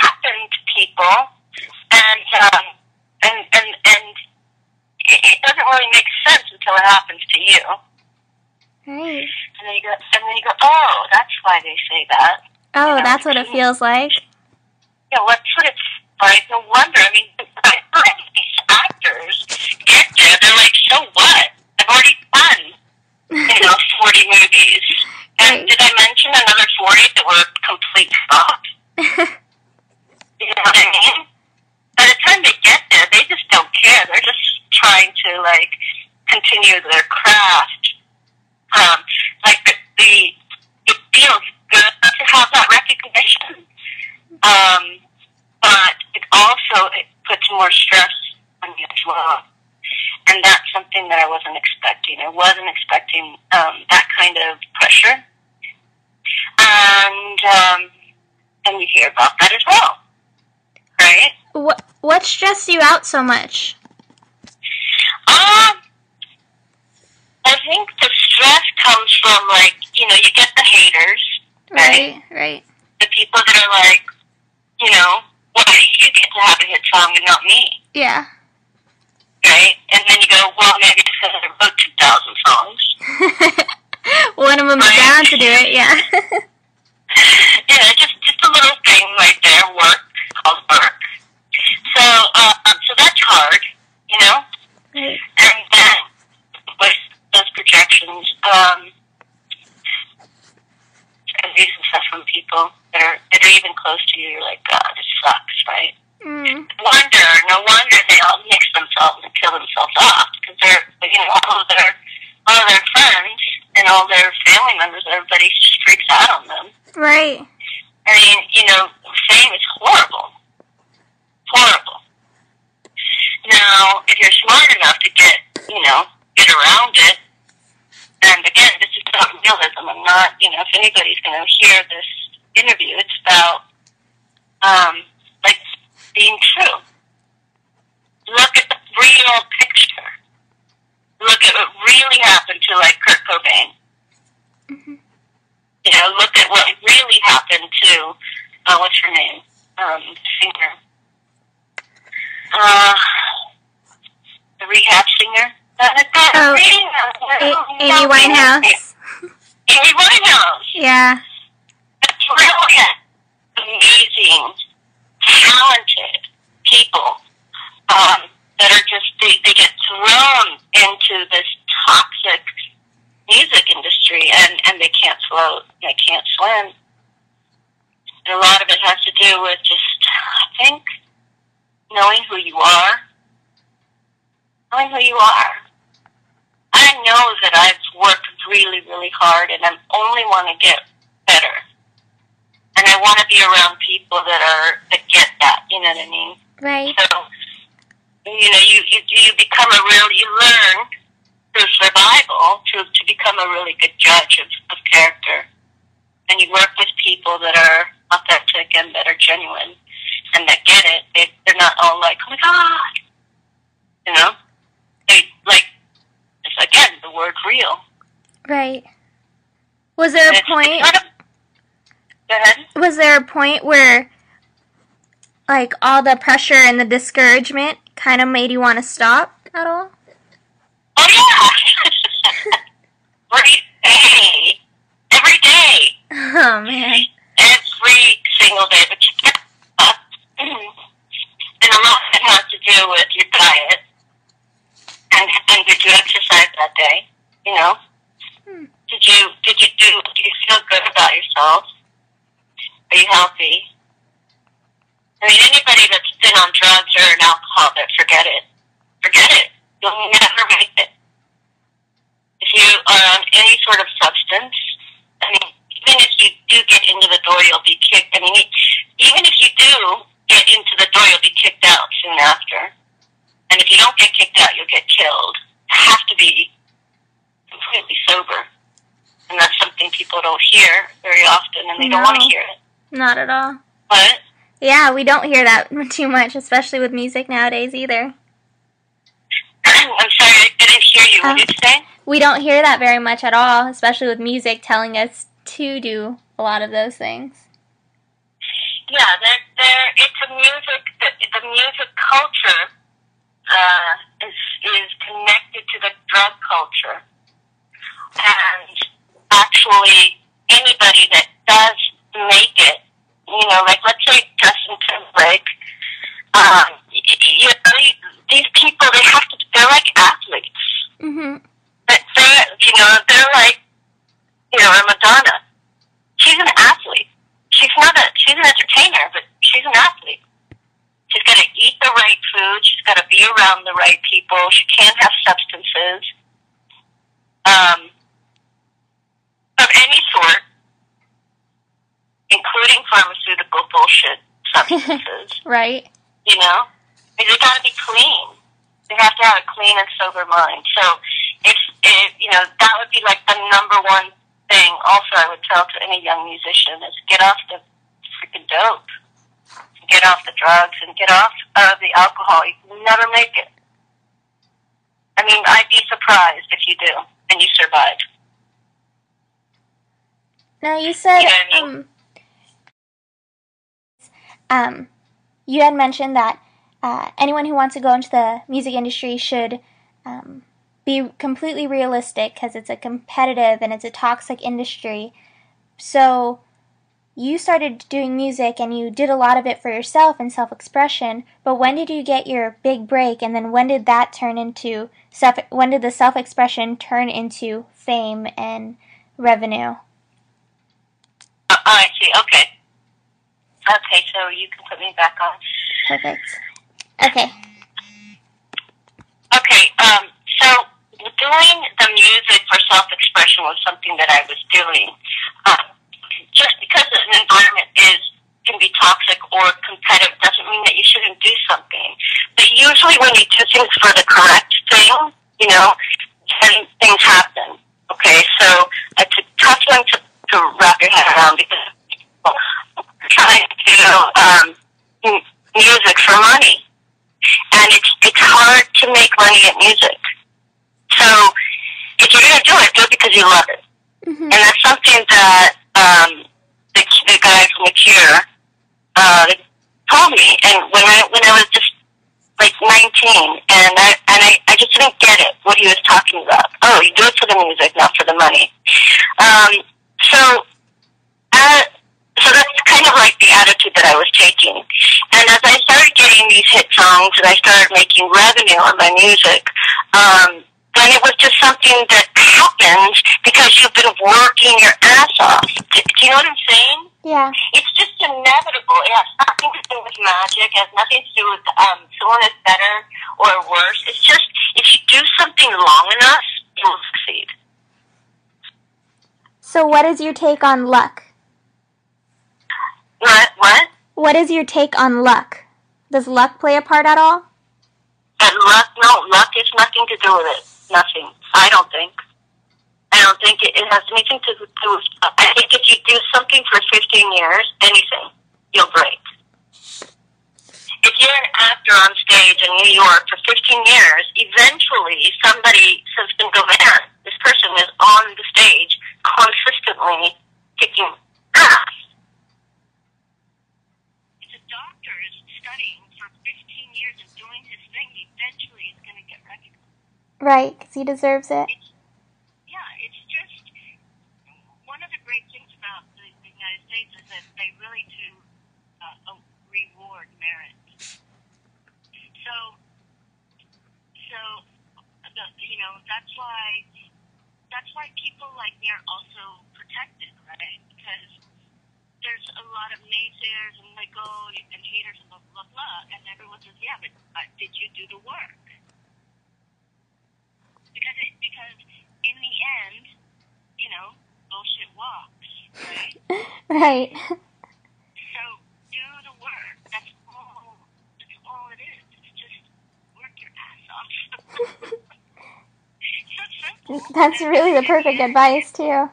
happen to people, and it doesn't really make sense until it happens to you. Right. And then you go, oh, that's why they say that. Oh, that's what it feels like. Yeah, that's what it's like. No wonder. I mean, these actors get there. They're like, so what? I've already done, 40 movies. And Right. did I mention another 40 that were complete flops? You know what I mean? By the time they get there, they just don't care. They're just trying to, like, continue their craft. It feels good to have that recognition, but it puts more stress on you as well. And that's something that I wasn't expecting. I wasn't expecting that kind of pressure. And you hear about that as well, right? What stressed you out so much? I think the stress comes from, like, you get the haters, right? Right. The people that are like, why do you get to have a hit song and not me? Yeah. Right? And then you go, well, maybe it's because I wrote 2,000 songs. One of them's down to do it, yeah. Yeah, just a little thing right there, called work. So that's hard, Right. And then with those projections, and these stuff from people that are even close to you, you're like, God, this sucks, right? No wonder they all mix themselves and kill themselves off, because they're, all of their friends and all their family members, everybody just freaks out on them. Right. I mean, fame is horrible. Horrible. Now, if you're smart enough to get around it, and again, this is about realism. I'm not, if anybody's going to hear this interview, it's about, being true. Look at the real picture. Look at what really happened to, like, Kurt Cobain. Mm-hmm. Look at what really happened to, what's her name? Singer. The rehab singer. Amy Winehouse. Amy Winehouse. Yeah. Brilliant, amazing, talented people that are just, they get thrown into this toxic music industry and they can't float, they can't swim. And a lot of it has to do with just, I think, knowing who you are. Knowing who you are. I know that I've worked really, really hard and I only want to get better. And I want to be around people that get that, you know what I mean? Right. So, you become you learn through survival to become a really good judge of character. And you work with people that are authentic and that are genuine and that get it. They're not all like, oh my God. They, like, it's again, the word real. Right. Was there a point? Go ahead. Was there a point where, like, all the pressure and the discouragement kind of made you want to stop at all? Oh, yeah. Every day. Oh, man. Every single day. But you get up. And a lot of it has to do with your diet. And did you exercise that day? Did you feel good about yourself? Are you healthy? I mean, anybody that's been on drugs or an alcohol, forget it. Forget it. You'll never make it. If you are on any sort of substance, I mean, even if you do get into the door, you'll be kicked. I mean, even if you do get into the door, you'll be kicked out soon after. And if you don't get kicked out, you'll get killed. You have to be completely sober. And that's something people don't hear very often, and they don't want to hear it. Not at all. What? Yeah, we don't hear that too much, especially with music nowadays either. I'm sorry, I didn't hear you. What did you say? We don't hear that very much at all, especially with music telling us to do a lot of those things. Yeah, it's a music, the music culture is connected to the drug culture. And actually, anybody that does make it, like let's say Justin Timberlake, these people, they're like athletes. Mm-hmm. They're like, or Madonna. She's an athlete. She's an entertainer, but she's an athlete. She's got to eat the right food. She's got to be around the right people. She can't have substances of any sort, including pharmaceutical bullshit substances. Right. They got to be clean. They have to have a clean and sober mind. So that would be like the number one thing also I would tell to any young musician is get off the freaking dope. Get off the drugs and get off the alcohol. You can never make it. I mean, I'd be surprised if you do and you survive. Now you said, you had mentioned that anyone who wants to go into the music industry should be completely realistic because it's a competitive and it's a toxic industry. So you started doing music and you did a lot of it for yourself and self-expression, but when did you get your big break, and then when did that turn into when did the self-expression turn into fame and revenue? I see. Okay, so you can put me back on. Perfect. Okay. So doing the music for self-expression was something that I was doing. Just because an environment can be toxic or competitive doesn't mean that you shouldn't do something. But usually when you do things for the correct thing, then things happen. Okay, so it's a tough one to wrap your head around because people are trying to do music for money. And it's hard to make money at music. So if you're going to do it because you love it. Mm-hmm. And that's something that the guy from The Cure told me. And when I was just like 19, and I just didn't get it, what he was talking about. Oh, you do it for the music, not for the money. So that's kind of like the attitude that I was taking. And as I started getting these hit songs and I started making revenue on my music, then it was just something that happens because you've been working your ass off. Do you know what I'm saying? Yeah. It's just inevitable. It has nothing to do with magic. It has nothing to do with someone is better or worse. It's just if you do something long enough, you'll succeed. So what is your take on luck? What? What is your take on luck? Does luck play a part at all? Luck has nothing to do with it. Nothing. I don't think it has anything to do with, I think if you do something for 15 years, anything, you'll break. If you're an actor on stage in New York for 15 years, eventually somebody says, man, this person is on the stage consistently kicking ass. If a doctor is studying for 15 years and doing his thing, eventually he's going to get recognized. Right, because he deserves it. It's just one of the great things about the United States is that they really do reward merit. So that's why people like me are also protected, right? Because there's a lot of naysayers and and haters and blah blah blah, and everyone says, yeah, but did you do the work? Because in the end, bullshit walks, right? Right. So do the work. That's all it is. It's just work your ass off. It's so simple. That's really the perfect advice too.